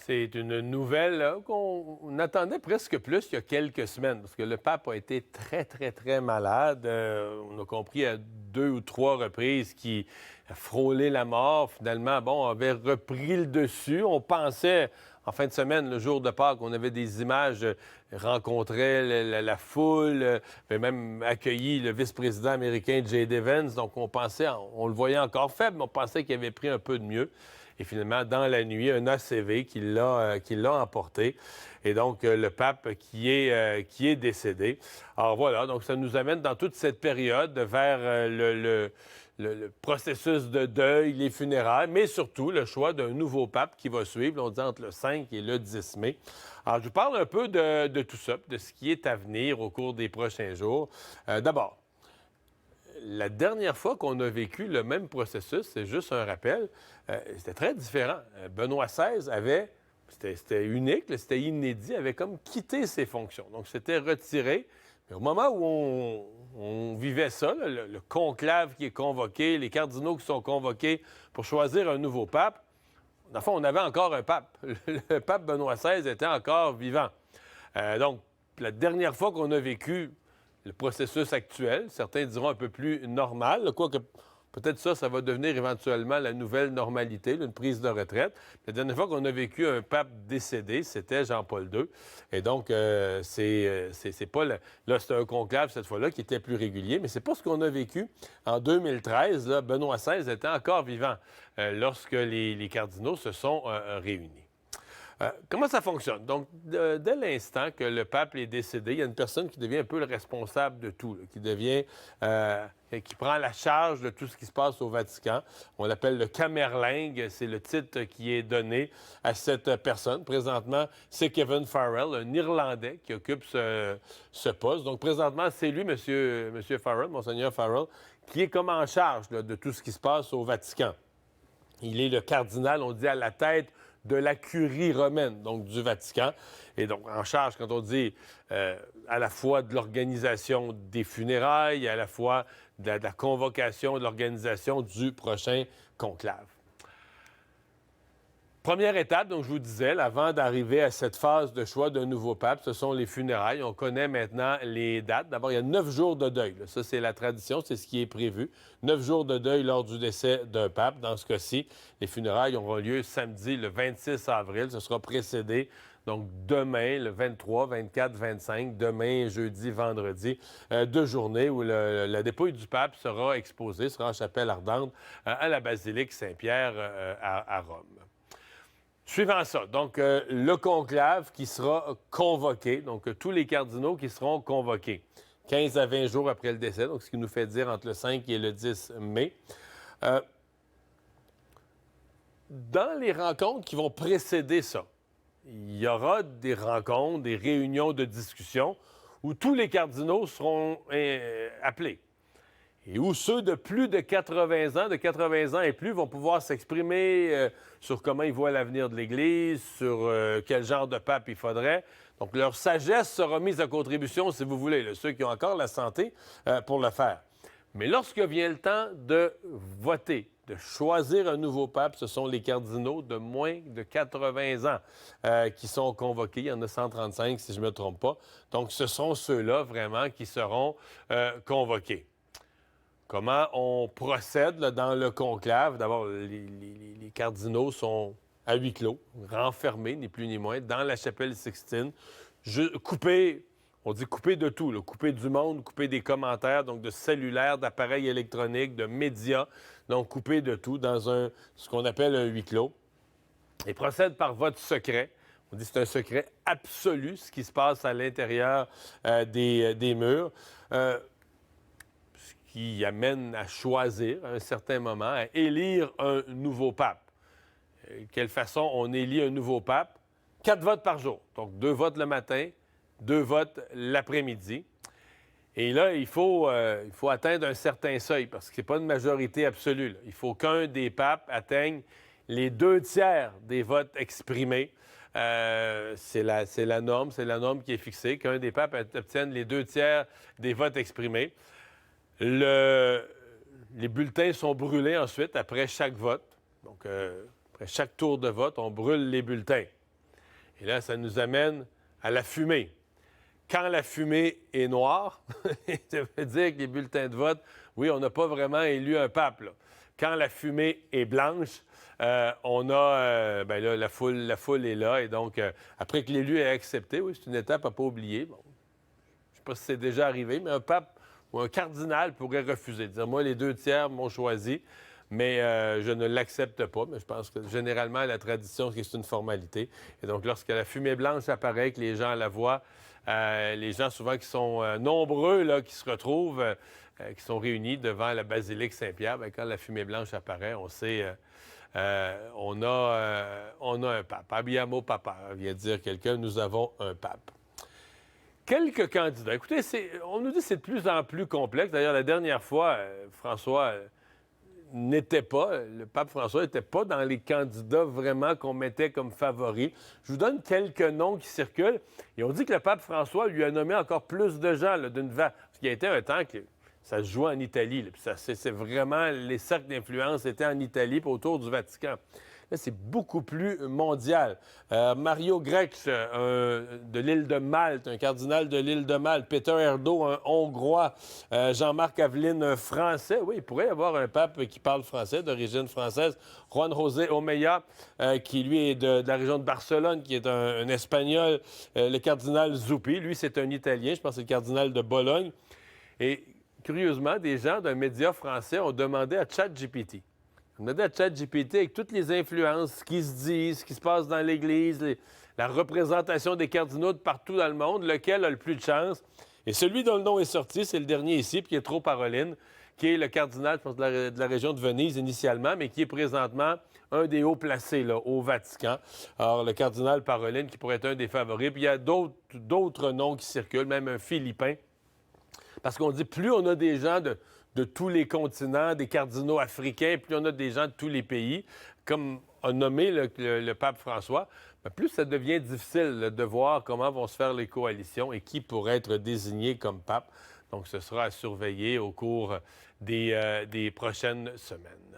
C'est une nouvelle là, qu'on attendait presque plus il y a quelques semaines, parce que le pape a été très, très, très malade. On a compris à 2 ou 3 reprises qu'il a frôlé la mort. Finalement, bon, on avait repris le dessus. On pensait, en fin de semaine, le jour de Pâques, on avait des images, rencontrait la foule, avait même accueilli le vice-président américain J.D. Vance. Donc, on pensait, on le voyait encore faible, mais on pensait qu'il avait pris un peu de mieux. Et finalement, dans la nuit, un ACV qui l'a emporté. Et donc, le pape qui est décédé. Alors voilà, donc ça nous amène dans toute cette période vers le processus de deuil, les funérailles, mais surtout le choix d'un nouveau pape qui va suivre, on dit entre le 5 et le 10 mai. Alors, je vous parle un peu de tout ça, de ce qui est à venir au cours des prochains jours. D'abord, la dernière fois qu'on a vécu le même processus, c'est juste un rappel, c'était très différent. Benoît XVI avait, c'était unique, là, c'était inédit, avait comme quitté ses fonctions. Donc, c'était retiré. Mais au moment où on vivait ça, là, le conclave qui est convoqué, les cardinaux qui sont convoqués pour choisir un nouveau pape, dans le fond, on avait encore un pape. Le pape Benoît XVI était encore vivant. Donc, la dernière fois qu'on a vécu le processus actuel, certains diront un peu plus normal, quoique peut-être ça va devenir éventuellement la nouvelle normalité, une prise de retraite. La dernière fois qu'on a vécu un pape décédé, c'était Jean-Paul II. Et donc, c'est pas... Là, c'était un conclave cette fois-là qui était plus régulier, mais c'est pas ce qu'on a vécu en 2013. Là, Benoît XVI était encore vivant lorsque les cardinaux se sont réunis. Comment ça fonctionne? Donc, dès l'instant que le pape est décédé, il y a une personne qui devient un peu le responsable de tout, là, qui prend la charge de tout ce qui se passe au Vatican. On l'appelle le Camerlingue, c'est le titre qui est donné à cette personne. Présentement, c'est Kevin Farrell, un Irlandais qui occupe ce poste. Donc, présentement, c'est lui, Monsieur Farrell, Monseigneur Farrell, qui est comme en charge là, de tout ce qui se passe au Vatican. Il est le cardinal, on dit, à la tête de la curie romaine, donc du Vatican. Et donc, en charge, quand on dit à la fois de l'organisation des funérailles, à la fois de la convocation, de l'organisation du prochain conclave. Première étape, donc je vous disais, avant d'arriver à cette phase de choix d'un nouveau pape, ce sont les funérailles. On connaît maintenant les dates. D'abord, il y a 9 jours de deuil. Là. Ça, c'est la tradition, c'est ce qui est prévu. 9 jours de deuil lors du décès d'un pape. Dans ce cas-ci, les funérailles auront lieu samedi, le 26 avril. Ce sera précédé, donc demain, le 23, 24, 25, demain, jeudi, vendredi, 2 journées où la dépouille du pape sera exposée, sera en chapelle ardente à la basilique Saint-Pierre à Rome. Suivant ça, donc le conclave qui sera convoqué, donc tous les cardinaux qui seront convoqués 15 à 20 jours après le décès, donc ce qui nous fait dire entre le 5 et le 10 mai. Dans les rencontres qui vont précéder ça, il y aura des rencontres, des réunions de discussion où tous les cardinaux seront appelés. Et où ceux de plus de 80 ans et plus, vont pouvoir s'exprimer sur comment ils voient l'avenir de l'Église, sur quel genre de pape il faudrait. Donc, leur sagesse sera mise à contribution, si vous voulez, là, ceux qui ont encore la santé pour le faire. Mais lorsque vient le temps de voter, de choisir un nouveau pape, ce sont les cardinaux de moins de 80 ans qui sont convoqués. Il y en a 135, si je ne me trompe pas. Donc, ce sont ceux-là, vraiment, qui seront convoqués. Comment on procède là, dans le conclave? D'abord, les cardinaux sont à huis clos, renfermés, ni plus ni moins, dans la chapelle Sixtine, coupés, on dit coupés de tout, là, coupés du monde, coupés des commentaires, donc de cellulaires, d'appareils électroniques, de médias, donc coupés de tout dans ce qu'on appelle un huis clos. Ils procèdent par vote secret. On dit que c'est un secret absolu, ce qui se passe à l'intérieur des murs. Qui amène à choisir à un certain moment, à élire un nouveau pape. Quelle façon on élit un nouveau pape? 4 votes par jour. Donc 2 votes le matin, 2 votes l'après-midi. Et là, il faut atteindre un certain seuil, parce que ce n'est pas une majorité absolue. Là. Il faut qu'un des papes atteigne les 2 tiers des votes exprimés. C'est la norme qui est fixée, qu'un des papes obtienne les 2 tiers des votes exprimés. Les bulletins sont brûlés ensuite après chaque vote. Donc, après chaque tour de vote, on brûle les bulletins. Et là, ça nous amène à la fumée. Quand la fumée est noire, ça veut dire que les bulletins de vote, oui, on n'a pas vraiment élu un pape, là. Quand la fumée est blanche, on a, bien là, la foule est là. Et donc, après que l'élu ait accepté, oui, c'est une étape à ne pas oublier. Bon, je ne sais pas si c'est déjà arrivé, mais un pape ou un cardinal pourrait refuser. Dire, moi, les 2 tiers m'ont choisi, mais je ne l'accepte pas. Mais je pense que généralement, la tradition, c'est une formalité. Et donc, lorsque la fumée blanche apparaît, que les gens la voient, les gens souvent qui sont nombreux, là, qui se retrouvent, qui sont réunis devant la basilique Saint-Pierre, bien, quand la fumée blanche apparaît, on sait, on a un pape. Abbiamo papa, vient dire quelqu'un, nous avons un pape. Quelques candidats. Écoutez, on nous dit que c'est de plus en plus complexe. D'ailleurs, la dernière fois, François le pape François n'était pas dans les candidats vraiment qu'on mettait comme favoris. Je vous donne quelques noms qui circulent. Et on dit que le pape François lui a nommé encore plus de gens là, d'une vague. Parce qu'il y a été un temps que ça se jouait en Italie. Là, puis c'est vraiment, les cercles d'influence étaient en Italie puis autour du Vatican. Là, c'est beaucoup plus mondial. Mario Grecs, de l'île de Malte, un cardinal de l'île de Malte. Peter Erdo, un Hongrois. Jean-Marc Aveline, un Français. Oui, il pourrait y avoir un pape qui parle français, d'origine française. Juan José Omeya, qui, lui, est de la région de Barcelone, qui est un Espagnol. Le cardinal Zuppi, lui, c'est un Italien. Je pense que c'est le cardinal de Bologne. Et curieusement, des gens d'un média français ont demandé à ChatGPT. On a dit à ChatGPT, avec toutes les influences, ce qui se dit, ce qui se passe dans l'Église, la représentation des cardinaux de partout dans le monde, lequel a le plus de chance. Et celui dont le nom est sorti, c'est le dernier ici, puis qui est trop Paroline, qui est le cardinal, je pense, de la région de Venise initialement, mais qui est présentement un des hauts placés là, au Vatican. Alors, le cardinal Paroline, qui pourrait être un des favoris. Puis il y a d'autres noms qui circulent, même un Philippin. Parce qu'on dit, plus on a des gens de tous les continents, des cardinaux africains, plus on a des gens de tous les pays, comme a nommé le pape François, bien, plus ça devient difficile là, de voir comment vont se faire les coalitions et qui pourrait être désigné comme pape. Donc, ce sera à surveiller au cours des prochaines semaines.